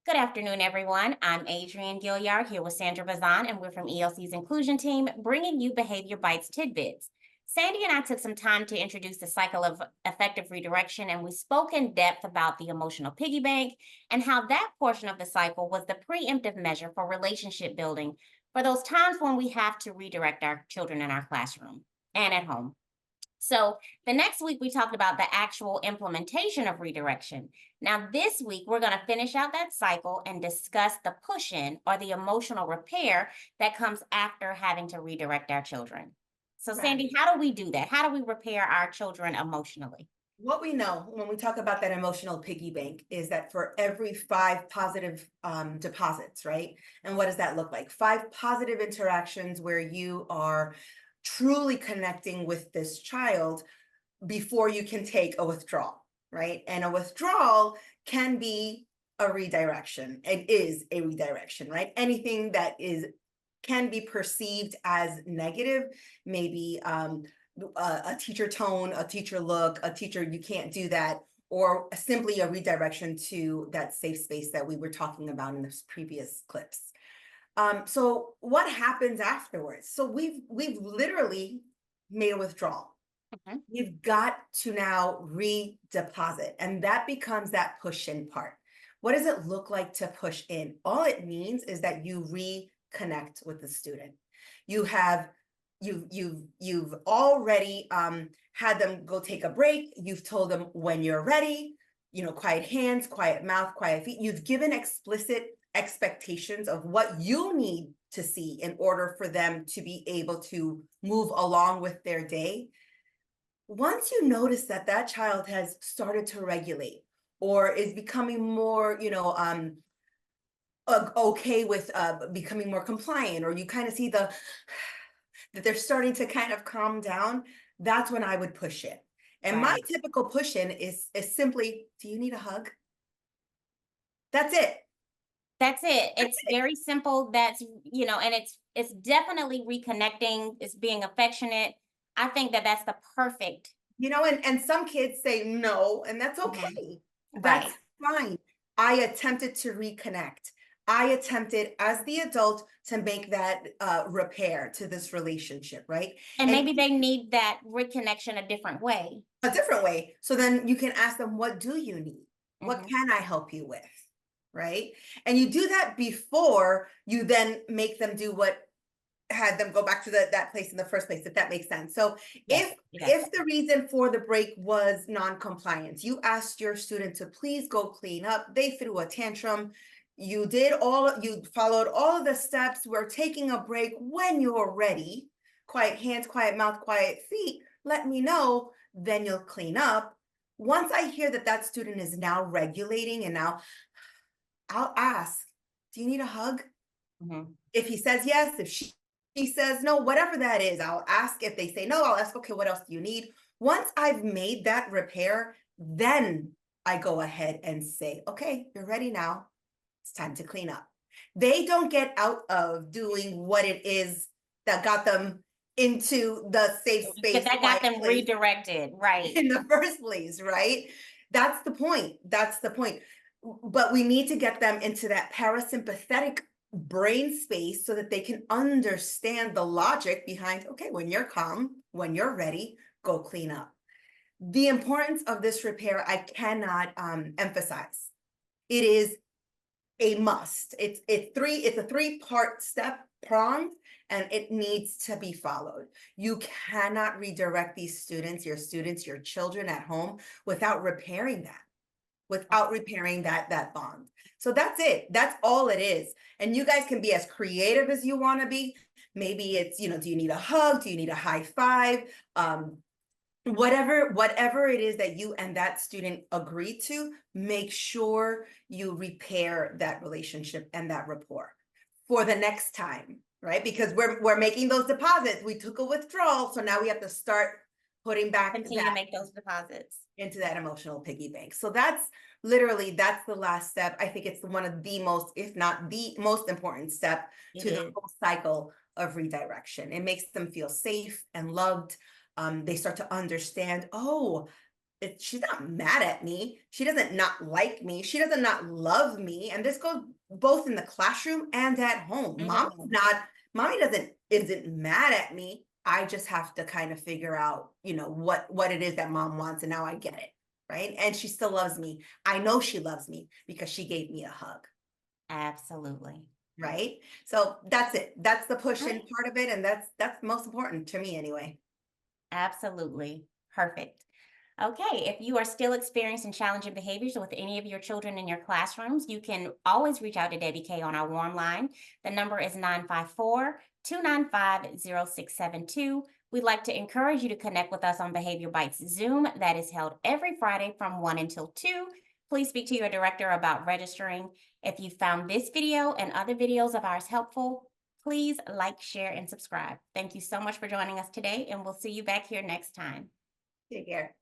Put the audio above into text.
Good afternoon, everyone. I'm Adrienne Gilliard here with Sandra Bazan, and we're from ELC's Inclusion Team, bringing you Behavior Bites Tidbits. Sandy and I took some time to introduce the cycle of effective redirection, and we spoke in depth about the emotional piggy bank and how that portion of the cycle was the preemptive measure for relationship building for those times when we have to redirect our children in our classroom and at home. So the next week, we talked about the actual implementation of redirection. Now, this week, we're going to finish out that cycle and discuss the push in or the emotional repair that comes after having to redirect our children. So, Sandy, Right. how do we do that? How do we repair our children emotionally? What we know when we talk about that emotional piggy bank is that for every five positive deposits, right? And what does that look like? Five positive interactions where you are truly connecting with this child before you can take a withdrawal, right? And a withdrawal can be a redirection. It is a redirection, right? Anything that is can be perceived as negative, maybe a teacher tone, a teacher look, a teacher, you can't do that, or simply a redirection to that safe space that we were talking about in the previous clips. So what happens afterwards? So we've literally made a withdrawal. Mhm. You've got to now redeposit, and that becomes that push in part. What does it look like to push in? All it means is that you reconnect with the student. You have you've already had them go take a break. You've told them when you're ready. Quiet hands, quiet mouth, quiet feet. You've given explicit expectations of what you need to see in order for them to be able to move along with their day. Once you notice that that child has started to regulate or is becoming more, okay with becoming more compliant, or you kind of see that they're starting to kind of calm down, that's when I would push in. And my Right. typical push in is simply, do you need a hug? That's it. That's it. That's It's it. very simple. And it's definitely reconnecting. It's being affectionate. I think that that's the perfect. And some kids say no, and that's Mhm. okay. That's Right. fine. I attempted to reconnect. I attempted as the adult to make that repair to this relationship, right? And And maybe they need that reconnection a different way. a different way. So then you can ask them, what do you need? What Mhm. can I help you with? Right. And you do that before you then make them do what had them go back to that place in the first place, if that makes sense. So Yes, if it does. if the reason for the break was non-compliance, you asked your student to please go clean up, they threw a tantrum, you followed all of the steps, we're taking a break. When you're ready, quiet hands, quiet mouth, quiet feet, let me know, then you'll clean up. Once I hear that that student is now regulating, and now I'll ask, do you need a hug? Mhm. If he says yes, if she says no, whatever that is, I'll ask. If they say no, I'll ask, okay, what else do you need? Once I've made that repair, then I go ahead and say, okay, you're ready now. It's time to clean up. They don't get out of doing what it is that got them into the safe But space, that got quiet them place redirected, right? in the first place, right? That's the point. That's the point. But we need to get them into that parasympathetic brain space so that they can understand the logic behind, okay, when you're calm, when you're ready, go clean up. The importance of this repair, I cannot emphasize. It is a must. It's a three-part step pronged, and it needs to be followed. You cannot redirect these students, your children at home without repairing that, without repairing that bond. So that's it. That's all it is. And you guys can be as creative as you want to be. Maybe it's, do you need a hug? Do you need a high five? Whatever it is that you and that student agree to, make sure you repair that relationship and that rapport for the next time, right? Because we're making those deposits. We took a withdrawal, so now we have to start putting back Continue to that make those deposits. into that emotional piggy bank. So that's the last step. I think it's one of the most, if not the most important step It to the is. whole cycle of redirection. It makes them feel safe and loved. They start to understand, oh, she's not mad at me. She doesn't not like me. She doesn't not love me. And this goes both in the classroom and at home. Mhm. Mommy isn't mad at me. I just have to kind of figure out, what it is that mom wants. And now I get it. Right. And she still loves me. I know she loves me because she gave me a hug. Absolutely. Right. So that's it. That's the push in Right. part of it. And that's most important to me anyway. Absolutely. Perfect. Okay, if you are still experiencing challenging behaviors with any of your children in your classrooms, you can always reach out to Debbie K on our warm line. The number is 954-295-0672. We'd like to encourage you to connect with us on Behavior Bites Zoom that is held every Friday from 1 until 2. Please speak to your director about registering. If you found this video and other videos of ours helpful, please like, share, and subscribe. Thank you so much for joining us today, and we'll see you back here next time. Take care.